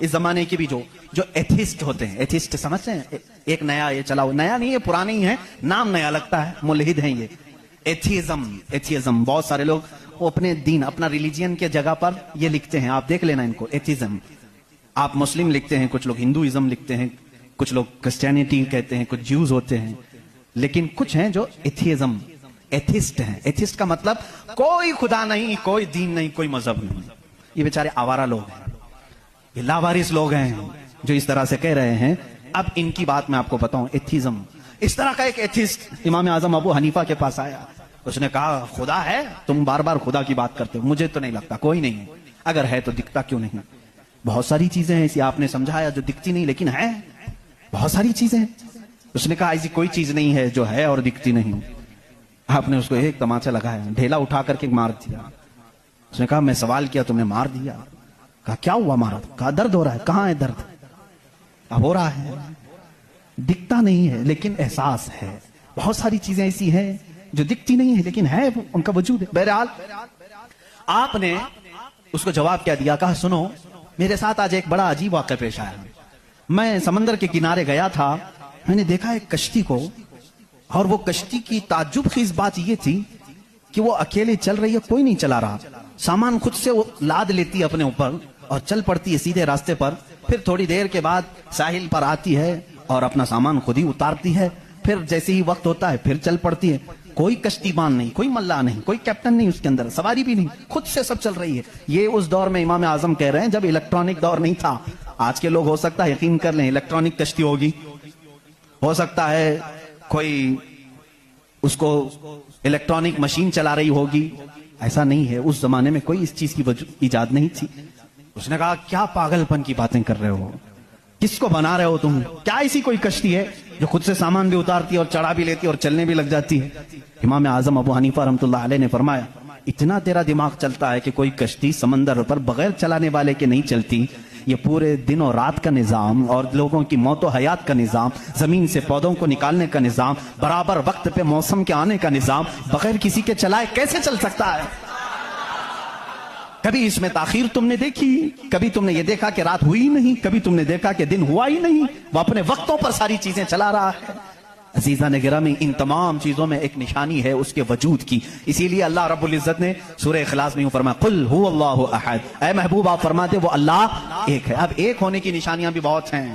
اس زمانے کے بھی جو ایتھسٹ ہوتے ہیں، ایتھسٹ سمجھتے ہیں، ایک نیا یہ چلا ہوا، نیا نہیں ہے پرانا ہی ہے، نام نیا لگتا ہے، ملحد ہیں یہ، ایتھیزم بہت سارے لوگ وہ اپنے دین اپنا ریلیجین کے جگہ پر یہ لکھتے ہیں، آپ دیکھ لینا ان کو، ایتھیزم. آپ مسلم لکھتے ہیں، کچھ لوگ ہندوازم لکھتے ہیں، کچھ لوگ کرسچینٹی کہتے ہیں، کچھ جیوز ہوتے ہیں، لیکن کچھ ہیں جو ایتھیزم ایتھسٹ ہیں. ایتھسٹ کا مطلب کوئی خدا نہیں، کوئی دین نہیں، کوئی مذہب نہیں. یہ بیچارے آوارہ لوگ ہیں، یہ لاوارث لوگ ہیں جو اس طرح سے کہہ رہے ہیں. اب ان کی بات میں آپ کو بتاؤں، ایتھیزم اس طرح کا ایک ایتھسٹ امام اعظم ابو حنیفہ کے پاس آیا، اس نے کہا خدا ہے؟ تم بار بار خدا کی بات کرتے ہو، مجھے تو نہیں لگتا، کوئی نہیں ہے، اگر ہے تو دکھتا کیوں نہیں؟ بہت ساری چیزیں ہیں ایسی آپ نے سمجھایا جو دکھتی نہیں لیکن ہے، بہت ساری چیزیں ہیں. اس نے کہا ایسی کوئی چیز نہیں ہے جو ہے اور دکھتی نہیں. آپ نے اس کو ایک تماچا لگایا، ڈھیلا اٹھا کر کے مار دیا. اس نے کہا میں سوال کیا تم نے مار دیا. کہا کیا ہوا مارا؟ کہا درد ہو رہا ہے. کہاں ہے درد؟ اب ہو رہا ہے، دکھتا نہیں ہے لیکن احساس ہے. بہت ساری چیزیں ایسی ہیں جو دکھتی نہیں ہے لیکن ہے، ان کا وجود ہے. بہرحال آپ نے اس کو جواب کیا دیا؟ کہا سنو میرے ساتھ آج ایک بڑا عجیب واقعہ پیش آیا. میں سمندر کے کنارے گیا تھا، میں نے دیکھا ایک کشتی کو، اور وہ کشتی کی تعجب خیز بات یہ تھی کہ وہ اکیلے چل رہی ہے، کوئی نہیں چلا رہا. سامان خود سے وہ لاد لیتی ہے اپنے اوپر اور چل پڑتی ہے سیدھے راستے پر. پھر تھوڑی دیر کے بعد ساحل پر آتی ہے اور اپنا سامان خود ہی اتارتی ہے. پھر جیسے ہی وقت ہوتا ہے پھر چل پڑتی ہے. کوئی کشتی بان نہیں، کوئی ملا نہیں، کوئی کیپٹن نہیں، اس کے اندر سواری بھی نہیں، خود سے سب چل رہی ہے. یہ اس دور میں امام اعظم کہہ رہے ہیں جب الیکٹرانک دور نہیں تھا. آج کے لوگ ہو سکتا ہے یقین کر لیں الیکٹرانک کشتی ہوگی، ہو سکتا ہے کوئی اس کو الیکٹرانک مشین چلا رہی ہوگی. ایسا نہیں ہے، اس زمانے میں کوئی اس چیز کی ایجاد نہیں تھی. اس نے کہا کیا پاگل پن کی باتیں کر رہے ہو، کس کو بنا رہے ہو تم؟ کیا ایسی کوئی کشتی ہے جو خود سے سامان بھی اتارتی ہے اور چڑھا بھی لیتی ہے اور چلنے بھی لگ جاتی ہے؟ امام اعظم ابو حنیفہ رحمۃ اللہ علیہ نے فرمایا اتنا تیرا دماغ چلتا ہے کہ کوئی کشتی سمندر پر بغیر چلانے والے کے نہیں چلتی. یہ پورے دن اور رات کا نظام اور لوگوں کی موت و حیات کا نظام، زمین سے پودوں کو نکالنے کا نظام، برابر وقت پہ موسم کے آنے کا نظام بغیر کسی کے چلائے کیسے چل سکتا ہے؟ کبھی اس میں تاخیر تم نے دیکھی؟ کبھی تم نے یہ دیکھا کہ رات ہوئی نہیں؟ کبھی تم نے دیکھا کہ دن ہوا ہی نہیں؟ وہ اپنے وقتوں پر ساری چیزیں چلا رہا ہے. عزیزان گرامی، ان تمام چیزوں میں ایک نشانی ہے اس کے وجود کی. اسی لیے اللہ رب العزت نے سورہ اخلاص میں فرمایا قل هو اللہ احد، اے محبوب آپ فرماتے وہ اللہ ایک ہے. اب ایک ہونے کی نشانیاں بھی بہت ہیں.